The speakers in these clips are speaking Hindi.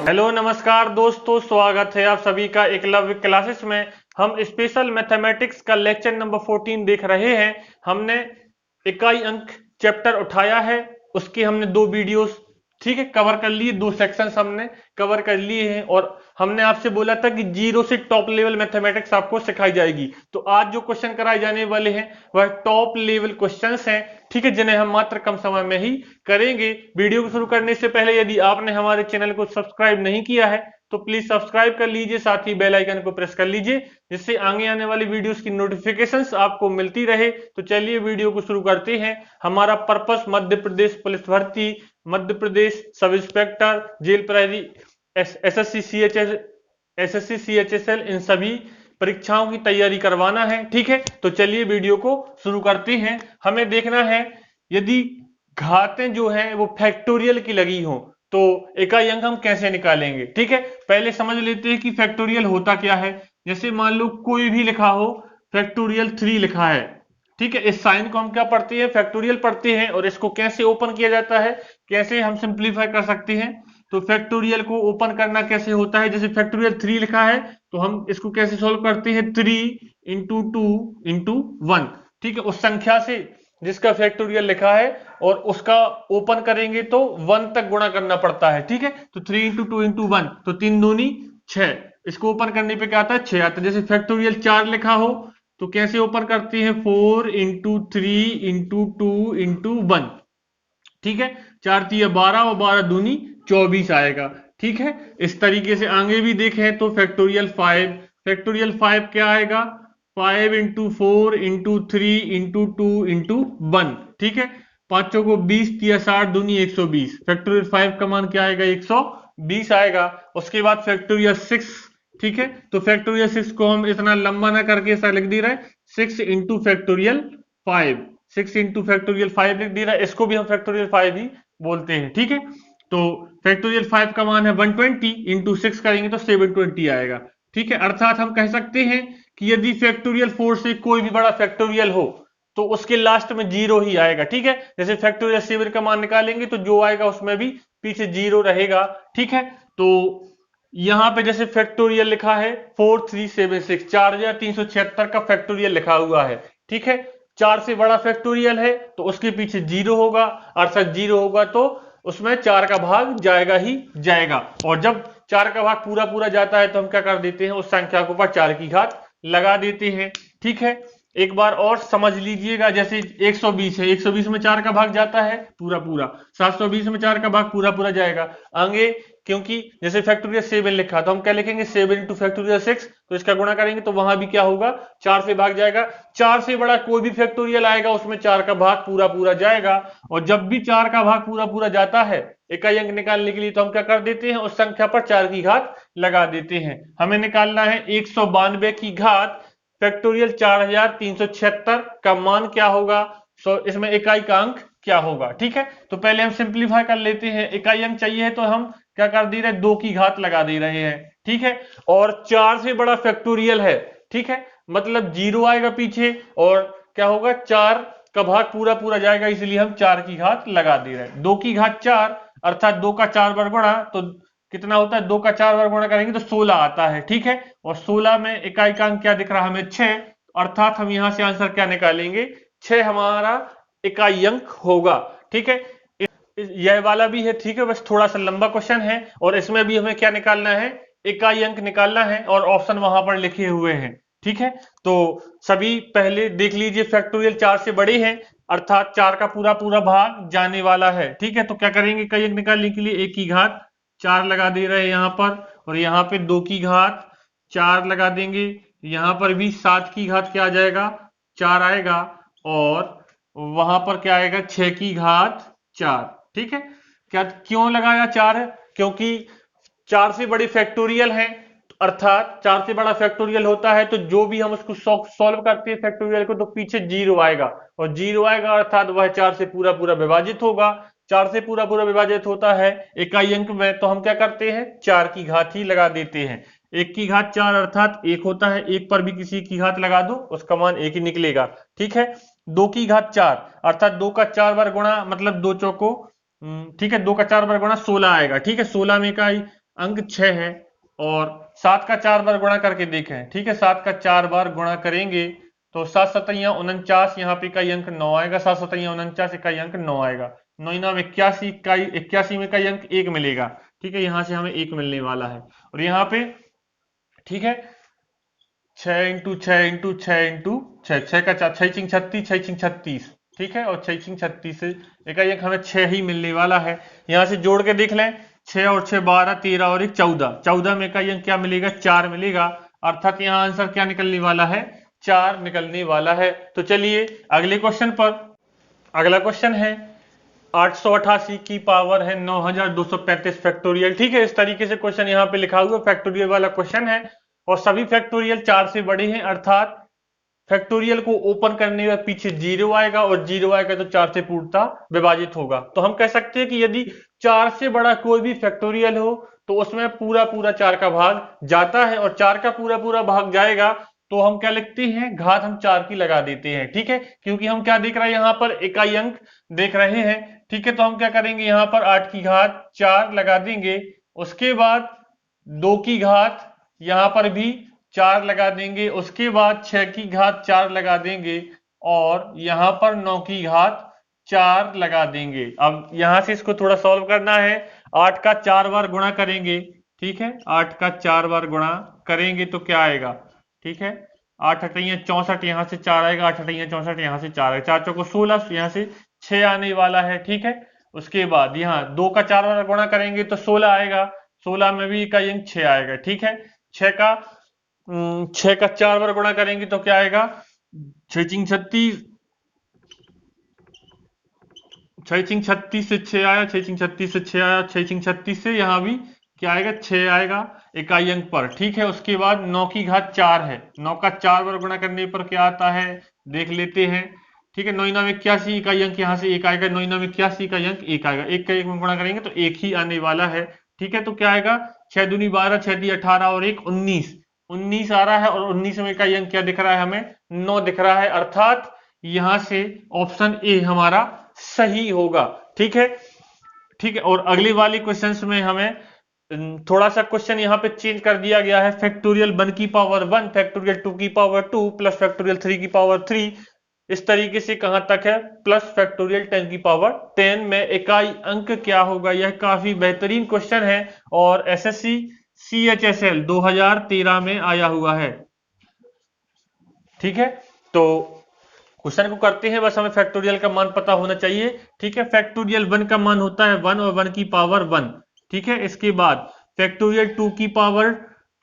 हेलो नमस्कार दोस्तों, स्वागत है आप सभी का एकलव्य क्लासेस में। हम स्पेशल मैथमेटिक्स का लेक्चर नंबर 14 देख रहे हैं। हमने इकाई अंक चैप्टर उठाया है, उसकी हमने 2 वीडियोस ठीक है कवर कर लिए, 2 सेक्शंस हमने कवर कर लिए हैं। और हमने आपसे बोला था कि 0 से टॉप लेवल मैथमेटिक्स आपको सिखाई जाएगी। तो आज जो क्वेश्चन कराए जाने वाले हैं वह टॉप लेवल क्वेश्चंस हैं, ठीक है, जिन्हें हम मात्र कम समय में ही करेंगे। वीडियो को शुरू करने से पहले यदि आपने हमारे चैनल को सब्सक्राइब नहीं किया है तो प्लीज सब्सक्राइब कर लीजिए, साथ ही बेल आइकन को प्रेस कर लीजिए, जिससे आगे आने वाली वीडियोस की नोटिफिकेशंस आपको मिलती रहे। तो चलिए वीडियो को शुरू करते हैं। हमारा पर्पस मध्य प्रदेश पुलिस भर्ती, Madhya Pradesh sub inspector, jail प्रहरी, एसएससी सीएचएसएल, इन सभी परीक्षाओं की तैयारी करवाना है, ठीक है। तो चलिए वीडियो को शुरू करते हैं। हमें देखना है यदि घातें जो हैं वो फैक्टोरियल की लगी हो तो इकाई अंक हम कैसे निकालेंगे, ठीक है। पहले समझ लेते हैं कि फैक्टोरियल होता क्या है। जैसे मान लो कोई भी लिखा हो, फैक्टोरियल 3 लिखा है, ठीक है। इस साइन को हम क्या पढ़ते हैं, फैक्टोरियल पढ़ते हैं। और इसको कैसे ओपन किया जाता है, कैसे हम सिंप्लीफाई कर सकते हैं। तो फैक्टोरियल को ओपन करना कैसे होता है, जैसे फैक्टोरियल 3 लिखा है तो हम इसको कैसे सॉल्व करते हैं, 3 इंटू 2 इंटू 1, ठीक है। उस संख्या से जिसका फैक्टोरियल लिखा है और उसका ओपन करेंगे तो 1 तक गुणा करना पड़ता है, ठीक है। तो 3 इंटू 2 इंटू 1, तो 3 दूनी 6। इसको ओपन करने पे क्या आता है, 6 आता है। जैसे फैक्टोरियल 4 लिखा हो तो कैसे ओपन करते हैं, 4 इंटू 3 इंटू 2 इंटू 1, ठीक है। 4 3 12 और 12 दूनी 24 आएगा, ठीक है। इस तरीके से आगे भी देखें तो फैक्टोरियल 5, फैक्टोरियल 5 क्या आएगा, 5 इंटू 4 इंटू 3 इंटू 2 इंटू 1, ठीक है। पांचों को 20 3 60 दूनी 120, फैक्टोरियल 5 का मान क्या आएगा, 120 आएगा। उसके बाद फैक्टोरियल 6, ठीक है। तो फैक्टोरियल 6 को हम इतना लंबा ना करके ऐसा लिख दे रहे हैं, 6 इंटू फैक्टोरियल 5, 6 इंटू फैक्टोरियल 5 लिख दे रहा है। इसको भी हम फैक्टोरियल 5 ही बोलते हैं, ठीक है। तो फैक्टोरियल 5 का मान है 120, इंटू 6 करेंगे तो 720 आएगा, ठीक है। अर्थात हम कह सकते हैं कि यदि फैक्टोरियल 4 से कोई भी बड़ा फैक्टोरियल हो तो उसके लास्ट में 0 ही आएगा, ठीक है। जैसे फैक्टोरियल 7 का मान निकालेंगे तो जो आएगा उसमें भी पीछे 0 रहेगा, ठीक है। तो यहां पे जैसे फैक्टोरियल लिखा है 4376, 4376 का फैक्टोरियल लिखा हुआ है, ठीक है। 4 से बड़ा फैक्टोरियल है तो उसके पीछे 0 होगा, अर्थात 0 होगा तो उसमें 4 का भाग जाएगा ही जाएगा। और जब 4 का भाग पूरा पूरा जाता है तो हम क्या कर देते हैं, उस संख्या के ऊपर 4 की घात लगा देते हैं, ठीक है। एक बार और समझ लीजिएगा, जैसे 120 है, 120 में 4 का भाग जाता है पूरा पूरा, 720 में 4 का भाग पूरा पूरा जाएगा आगे। क्योंकि जैसे फैक्टोरियल 7 लिखा तो हम क्या लिखेंगे, 7 इंटू फैक्टोरियल 6, तो इसका गुणा करेंगे तो वहां भी क्या होगा, 4 से भाग जाएगा। 4 से बड़ा कोई भी फैक्टोरियल आएगा उसमें 4 का भाग पूरा पूरा जाएगा। और जब भी 4 का भाग पूरा पूरा जाता है इकाई अंक निकालने के लिए तो हम क्या कर देते हैं, उस संख्या पर 4 की घात लगा देते हैं। हमें निकालना है 192 की घात फैक्टोरियल 4376 का मान क्या होगा, इसमें इकाई का अंक क्या होगा, ठीक है। तो पहले हम सिंप्लीफाई कर लेते हैं। इकाई अंक चाहिए तो हम क्या कर दे रहे हैं, 2 की घात लगा दे रहे हैं, ठीक है। और 4 से बड़ा फैक्टोरियल है, ठीक है, मतलब 0 आएगा पीछे और क्या होगा, 4 का भाग पूरा पूरा जाएगा, इसलिए हम 4 की घात लगा दे रहे हैं। 2 की घात 4 अर्थात 2 का 4 बार गुणा तो कितना होता है, 2 का 4 बार गुणा करेंगे तो 16 आता है, ठीक है। और 16 में इकाई का अंक क्या दिख रहा है हमें, 6, अर्थात हम यहां से आंसर क्या निकालेंगे, 6 हमारा इकाई अंक होगा, ठीक है। यह वाला भी है, ठीक है, बस थोड़ा सा लंबा क्वेश्चन है और इसमें भी हमें क्या निकालना है, इकाई अंक निकालना है और ऑप्शन वहां पर लिखे हुए हैं, ठीक है। तो सभी पहले देख लीजिए, फैक्टोरियल 4 से बड़े हैं अर्थात 4 का पूरा पूरा भाग जाने वाला है, ठीक है। तो क्या करेंगे, इकाई अंक निकालने के लिए 1 की घात 4 लगा दे रहे हैं यहां पर, और यहां पे 2 की घात 4 लगा देंगे, यहां पर भी 7 की घात क्या आ जाएगा, 4 आएगा, और वहां पर क्या आएगा, 6 की घात 4, ठीक है। क्या क्यों लगाया 4 है, क्योंकि 4 से बड़ी फैक्टोरियल है, अर्थात 4 से बड़ा फैक्टोरियल होता है तो जो भी हम उसको सॉल्व करते हैं फैक्टोरियल को तो पीछे 0 आएगा, और 0 आएगा अर्थात वह 4 से पूरा पूरा विभाजित होगा। 4 से पूरा पूरा विभाजित होता है इकाई अंक में तो हम क्या करते हैं, 4 की घात ही लगा देते हैं। 1 की घात 4 अर्थात 1 होता है, 1 पर भी किसी की घात लगा दो उसका मान 1 ही निकलेगा, ठीक है। 2 की घात 4 अर्थात 2 का 4 बार गुणा मतलब 2 चौको, ठीक है, 2 का 4 बार गुणा 16 आएगा। ठीक है, 16 में इकाई अंक 6 है। और 7 का 4 बार गुणा करके देखें। ठीक है, 7 का 4 बार गुणा करेंगे तो 7 सतैया 49, यहाँ पे इकाई अंक 9 आएगा। 7 सतैया 49 इकाई अंक 9 आएगा। 9 9 81, इकाई 81 में इकाई अंक 1 मिलेगा। ठीक है, यहां से हमें 1 मिलने वाला है। और यहाँ पे ठीक है 6 इंटू 6 इंटू 6 इंटू 6, 6 का 4, 6 चिंग 36, 6 चिंग 36। ठीक है, और 6 चिंग 36 से इकाई अंक हमें 6 ही मिलने वाला है। यहां से जोड़ के देख लें, 6 और 6 12, 13 और 1 14, 14 में इकाई अंक क्या मिलेगा? 4 मिलेगा। अर्थात यहाँ आंसर क्या निकलने वाला है? 4 निकलने वाला है। तो चलिए अगले क्वेश्चन पर। अगला क्वेश्चन है 888 की पावर है 9235 फैक्टोरियल। ठीक है, इस तरीके से क्वेश्चन यहाँ पे लिखा हुआ फैक्टोरियल वाला क्वेश्चन है और सभी फैक्टोरियल 4 से बड़े हैं। अर्थात फैक्टोरियल को ओपन करने में पीछे 0 आएगा और 0 आएगा तो 4 से पूर्णतः विभाजित होगा। तो हम कह सकते हैं कि यदि 4 से बड़ा कोई भी फैक्टोरियल हो तो उसमें पूरा पूरा 4 का भाग जाता है, और 4 का पूरा पूरा भाग जाएगा तो हम क्या लिखते हैं? घात हम 4 की लगा देते हैं। ठीक है, क्योंकि हम क्या देख रहे हैं यहाँ पर? इकाई अंक देख रहे हैं। ठीक है, तो हम क्या करेंगे? यहाँ पर 8 की घात 4 लगा देंगे। उसके बाद 2 की घात यहां पर भी 4 लगा देंगे। उसके बाद 6 की घात 4 लगा देंगे और यहां पर 9 की घात 4 लगा देंगे। अब यहां से इसको थोड़ा सॉल्व करना है। 8 का 4 बार गुणा करेंगे। ठीक है, 8 का 4 बार गुणा करेंगे तो क्या आएगा? ठीक है, 8 अठैया 64, यहां से 4 आएगा। 8 अठैया 64, यहां से 4 आएगा। 4 चौको 16, यहां से 6 आने वाला है। ठीक है, उसके बाद यहाँ 2 का 4 बार गुणा करेंगे तो 16 आएगा। 16 में भी इकाई अंक 6 आएगा। ठीक है, 6 का 4 बार गुणा करेंगे तो क्या आएगा? 6 चिंग 36, 6 चिंग 36 से 6 आया। 6 चिंग 36 से 6 आया। 6 चिंग 36 से यहाँ भी क्या आएगा? 6 आएगा इकाई अंक पर। ठीक है, उसके बाद 9 की घात 4 है। 9 का 4 बार गुणा करने पर क्या आता है देख लेते हैं। ठीक है, 9 9 81 इकाई अंक यहाँ से 1 आएगा। 9 9 81 इकाई अंक 1 आएगा। 1 का 1 में गुणा करेंगे तो 1 ही आने वाला है। ठीक है, तो क्या आएगा? 6 दूनी 12, 6 दी 18 और 1 19, 19 आ रहा है। और 19 में इकाई अंक क्या दिख रहा है हमें? 9 दिख रहा है। अर्थात यहां से ऑप्शन ए हमारा सही होगा। ठीक है, ठीक है। और अगली वाली क्वेश्चंस में हमें थोड़ा सा क्वेश्चन यहाँ पे चेंज कर दिया गया है। फैक्टोरियल 1 की पावर 1, फैक्टोरियल 2 की पावर 2 प्लस फैक्टोरियल 3 की पावर 3, इस तरीके से कहां तक है? प्लस फैक्टोरियल 10 की पावर 10 में इकाई अंक क्या होगा? यह काफी बेहतरीन क्वेश्चन है और एसएससी CHSL 2013 में आया हुआ है। ठीक है, तो क्वेश्चन को करते हैं। बस हमें फैक्टोरियल का मान पता होना चाहिए। ठीक है, फैक्टोरियल 1 का मान होता है 1 और 1 की पावर 1। ठीक है, इसके बाद फैक्टोरियल 2 की पावर,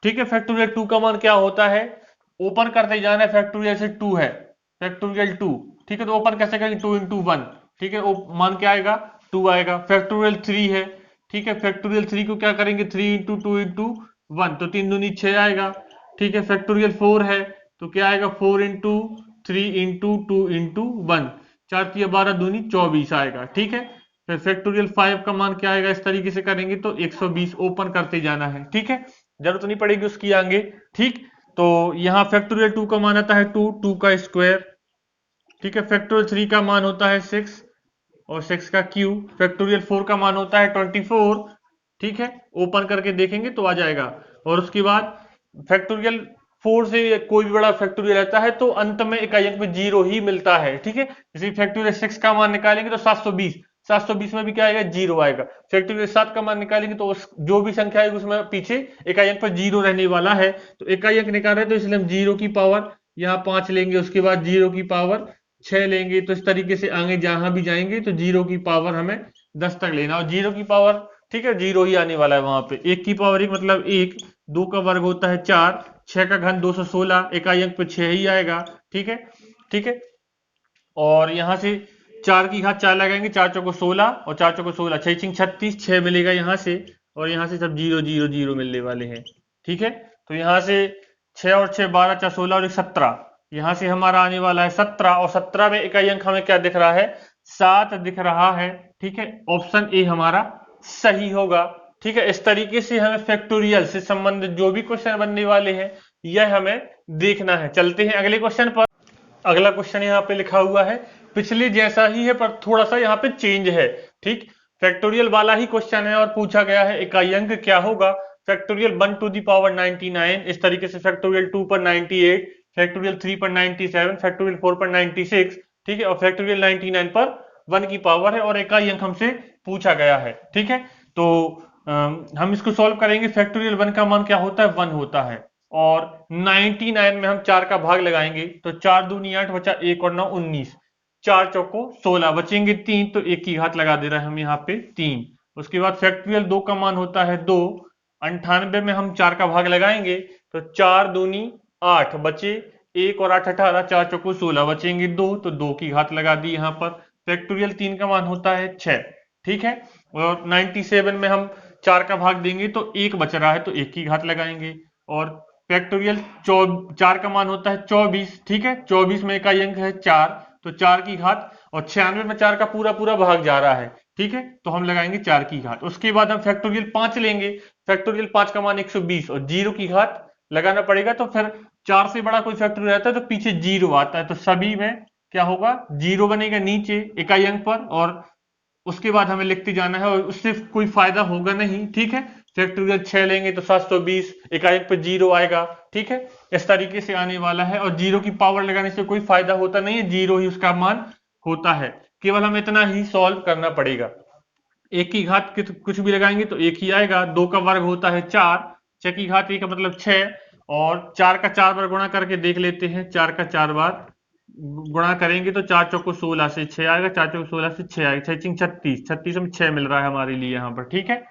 ठीक है, फैक्टोरियल 2 का मान क्या होता है? ओपन करते जाना है। फैक्टोरियल से 2 है, फैक्टोरियल 2। ठीक है, तो ओपन कैसे करेंगे? 2 इंटू 1। ठीक है, मान क्या आएगा? 2 आएगा। फैक्टोरियल 3 है। ठीक है, फैक्टोरियल 3 को क्या करेंगे? 3 इंटू 2 इंटू 1, तो 3 दूनी 6 आएगा। ठीक है, फैक्टोरियल 4 है तो क्या आएगा? 4 इंटू 3 इंटू 2 इंटू 1, 4 3 12 दूनी 24 आएगा। ठीक है, फिर फैक्टोरियल 5 का मान क्या आएगा? इस तरीके से करेंगे तो 120 ओपन करते जाना है। ठीक है, जरूरत नहीं पड़ेगी उसकी आगे। ठीक, तो यहाँ फैक्टोरियल 2 का मान आता है 2, 2 का स्क्वायर। ठीक है, फैक्टोरियल 3 का मान होता है 6 और 6 का क्यूब। फैक्टोरियल 4 का मान होता है 24। ठीक है, ओपन करके देखेंगे तो आ जाएगा। और उसके बाद फैक्टोरियल 4 से कोई भी बड़ा फैक्टोरियल रहता है तो अंत में इकाई अंक में 0 ही मिलता है। ठीक है, जैसे फैक्टोरियल 6 का मान निकालेंगे तो 720, 720 में भी क्या आएगा? 0 आएगा। फैक्टोरियल 7 का मान निकालेंगे तो जो भी संख्या आएगी उसमें पीछे इकाई अंक पर 0 रहने वाला है। तो इकाई अंक निकाल रहे हैं तो इसलिए हम 0 की पावर यहाँ 5 लेंगे। उसके बाद 0 की पावर 6 लेंगे। तो इस तरीके से आगे जहां भी जाएंगे तो 0 की पावर हमें 10 तक लेना। और 0 की पावर, ठीक है, 0 ही आने वाला है वहां पे। 1 की पावर 1 मतलब 1, 2 का वर्ग होता है 4, 6 का घन 216, इकाई अंक पे 6 ही आएगा। ठीक है, ठीक है, और यहां से 4 की घात 4 लगाएंगे। 4 चौको 16 और 4 चौको 16, 6 चिंग 36, 6 मिलेगा यहाँ से और यहाँ से सब 0 0 0 मिलने वाले हैं। ठीक है, तो यहाँ से 6 और 6 12, 4 16 और 17, यहां से हमारा आने वाला है 17। और 17 में इकाई अंक हमें क्या दिख रहा है? 7 दिख रहा है। ठीक है, ऑप्शन ए हमारा सही होगा। ठीक है, इस तरीके से हमें फैक्टोरियल से संबंधित जो भी क्वेश्चन बनने वाले हैं यह हमें देखना है। चलते हैं अगले क्वेश्चन पर। अगला क्वेश्चन यहाँ पे लिखा हुआ है, पिछले जैसा ही है पर थोड़ा सा यहाँ पे चेंज है। ठीक, फैक्टोरियल वाला ही क्वेश्चन है और पूछा गया है इकाई अंक क्या होगा। फैक्टोरियल 1 टू दी पावर 99, इस तरीके से फैक्टोरियल 2 पर 98, फैक्टोरियल 3 पर 97, फैक्टोरियल 4 पर 96, ठीक है, और फैक्टोरियल 99 पर 1 की पावर है और इकाई अंक हमसे पूछा गया है। ठीक है, तो हम इसको सॉल्व करेंगे। फैक्टोरियल 1 का मान क्या होता है, 1 होता है, और 99 में हम 4 का भाग लगाएंगे तो 4 दूनी 8 बचा 1 और 9 19, 4 चौको 16, बचेंगे 3, तो 1 की घात लगा दे रहे हैं हम यहाँ पे 3। उसके बाद फैक्टोरियल 2 का मान होता है 2, 98 में हम 4 का भाग लगाएंगे तो 4 दूनी 8 बचे 1 और 8 18, 4 चौको 16, बचेंगे 2, तो 2 की घात लगा दी यहाँ पर। फैक्टोरियल 3 का मान होता है 6। ठीक है, और 97 में हम 4 का भाग देंगे तो 1 बच रहा है तो 1 की घात लगाएंगे। और फैक्टोरियल 4 का मान होता है 24। ठीक है, 24 में इकाई अंक है 4, तो 4 की घात, और 96 में 4 का पूरा पूरा भाग जा रहा है। ठीक है, तो हम लगाएंगे 4 की घात। उसके बाद हम फैक्टोरियल 5 लेंगे। फैक्टोरियल 5 का मान 120 और 0 की घात लगाना पड़ेगा, तो फिर 4 से बड़ा कोई फैक्टोरियल रहता है तो पीछे 0 आता है, तो सभी में क्या होगा, 0 बनेगा नीचे इकाई अंक पर, और उसके बाद हमें लिखते जाना है और उससे कोई फायदा होगा नहीं। ठीक है, फैक्टोरियल 6 लेंगे तो 720, इकाई अंक पर 0 आएगा। ठीक है, इस तरीके से आने वाला है, और 0 की पावर लगाने से कोई फायदा होता नहीं है, 0 ही उसका मान होता है। केवल हमें इतना ही सॉल्व करना पड़ेगा। 1 की घात कुछ भी लगाएंगे तो 1 ही आएगा। 2 का वर्ग होता है 4, 6 की घात 1 का मतलब 6, और 4 का 4 बार गुणा करके देख लेते हैं। 4 का 4 बार गुणा करेंगे तो 4 चौको 16 से 6 आएगा, 4 चौको 16 से 6 आएगा, 6 36, 36 में 6 मिल रहा है हमारे लिए यहाँ पर। ठीक है,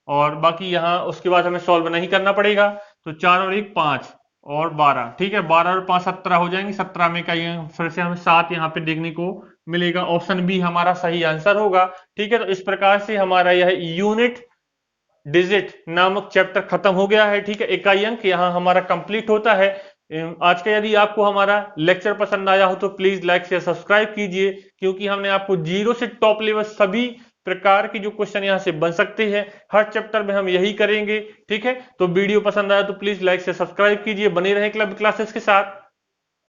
और बाकी यहाँ उसके बाद हमें सॉल्व नहीं करना पड़ेगा, तो 4 और 1 5 और 12। ठीक है, 12 और 5 17 हो जाएंगे। 17 में का फिर से हमें 7 यहाँ पे देखने को मिलेगा। ऑप्शन बी हमारा सही आंसर होगा। ठीक है, तो इस प्रकार से हमारा यह यूनिट डिजिट नामक चैप्टर खत्म हो गया है। ठीक है, इकाई अंक यहाँ हमारा कंप्लीट होता है। आज का यदि आपको हमारा लेक्चर पसंद आया हो तो प्लीज लाइक शेयर सब्सक्राइब कीजिए, क्योंकि हमने आपको जीरो से टॉप लेवल सभी प्रकार के जो क्वेश्चन यहाँ से बन सकते हैं हर चैप्टर में हम यही करेंगे। ठीक है, तो वीडियो पसंद आया तो प्लीज लाइक शेयर सब्सक्राइब कीजिए, बने रहे क्लब क्लासेस के साथ।